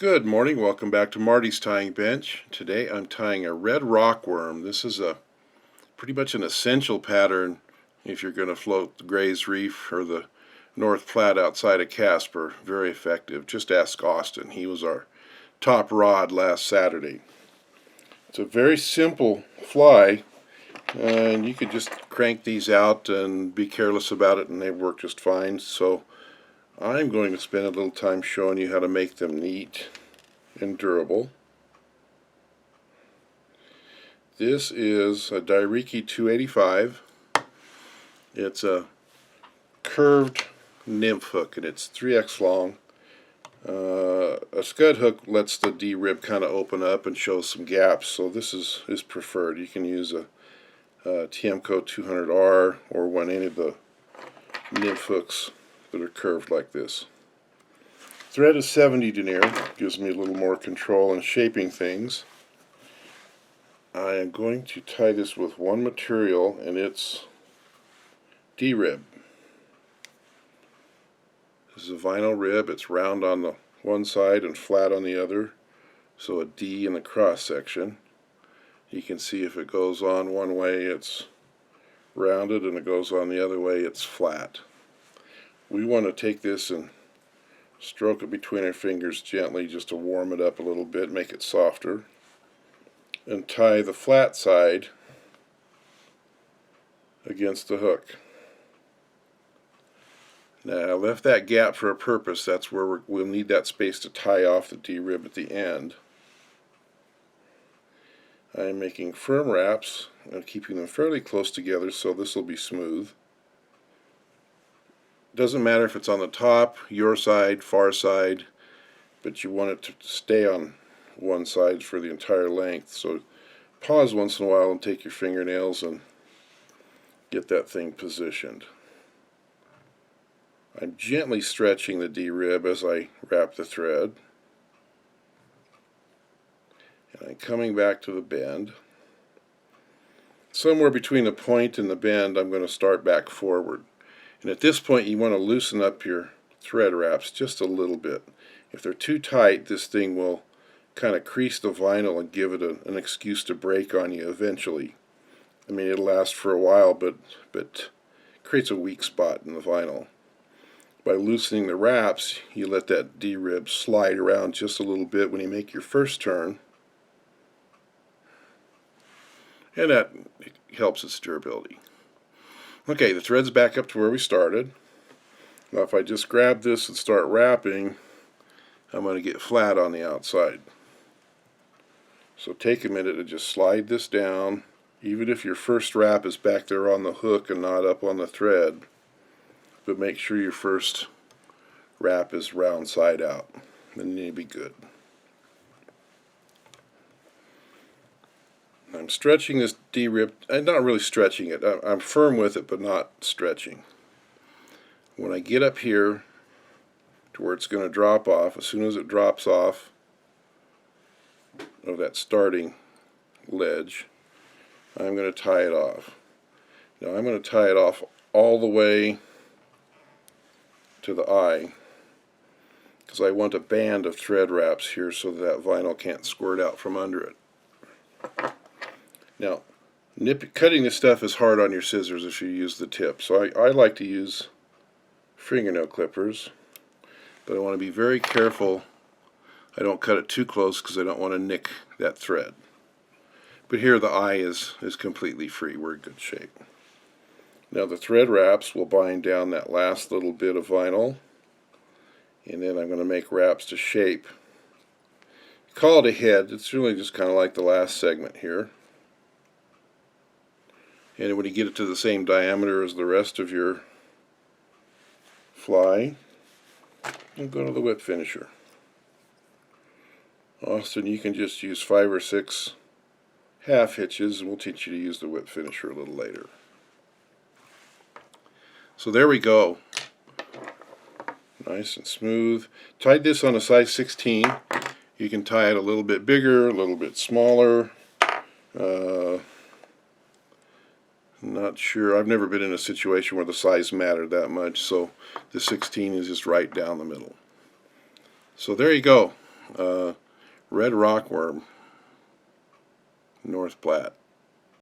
Good morning, welcome back to Marty's Tying Bench. Today I'm tying a red rockworm. This is a pretty much an essential pattern if you're going to float the Gray's Reef or the North Platte outside of Casper. Very effective. Just ask Austin. He was our top rod last Saturday. It's a very simple fly, and you could just crank these out and be careless about it and they work just fine. So I'm going to spend a little time showing you how to make them neat and durable. This is a Dai Riki 285. It's a curved nymph hook and it's 3x long. A scud hook lets the D-rib kind of open up and show some gaps, so this is preferred. You can use a TMCO 200R or any of the nymph hooks that are curved like this. Thread is 70 denier, gives me a little more control in shaping things. I am going to tie this with one material, and it's D-rib. This is a vinyl rib. It's round on the one side and flat on the other, so a D in the cross section. You can see if it goes on one way it's rounded and it goes on the other way it's flat. We want to take this and stroke it between our fingers gently just to warm it up a little bit, make it softer, and tie the flat side against the hook. Now I left that gap for a purpose. That's where we'll need that space to tie off the D-rib at the end. I'm making firm wraps and keeping them fairly close together so this will be smooth. Doesn't matter if it's on the top, your side, far side, but you want it to stay on one side for the entire length. So pause once in a while and take your fingernails and get that thing positioned. I'm gently stretching the D-rib as I wrap the thread. And I'm coming back to the bend. Somewhere between the point and the bend I'm going to start back forward. And at this point you want to loosen up your thread wraps just a little bit. If they're too tight, this thing will kind of crease the vinyl and give it an excuse to break on you eventually. I mean, it'll last for a while, but creates a weak spot in the vinyl. By loosening the wraps, you let that D-rib slide around just a little bit when you make your first turn, and that helps its durability. Okay, the thread's back up to where we started. Now if I just grab this and start wrapping, I'm going to get flat on the outside. So take a minute to just slide this down, even if your first wrap is back there on the hook and not up on the thread, but make sure your first wrap is round side out, then you'll be good. I'm stretching this D-rib. I'm not really stretching it. I'm firm with it, but not stretching. When I get up here to where it's going to drop off, as soon as it drops off of that starting ledge, I'm going to tie it off. Now I'm going to tie it off all the way to the eye, because I want a band of thread wraps here so that vinyl can't squirt out from under it. Now, cutting this stuff is hard on your scissors if you use the tip, so I like to use fingernail clippers, but I want to be very careful I don't cut it too close because I don't want to nick that thread. But here the eye is completely free. We're in good shape. Now the thread wraps will bind down that last little bit of vinyl, and then I'm going to make wraps to shape. Call it a head. It's really just kind of like the last segment here. And when you get it to the same diameter as the rest of your fly, you'll go to the whip finisher. Austin, you can just use 5 or 6 half hitches, and we'll teach you to use the whip finisher a little later. So there we go. Nice and smooth. Tied this on a size 16. You can tie it a little bit bigger, a little bit smaller. Not sure. I've never been in a situation where the size mattered that much, so the 16 is just right down the middle. So there you go. Red rockworm, North Platte.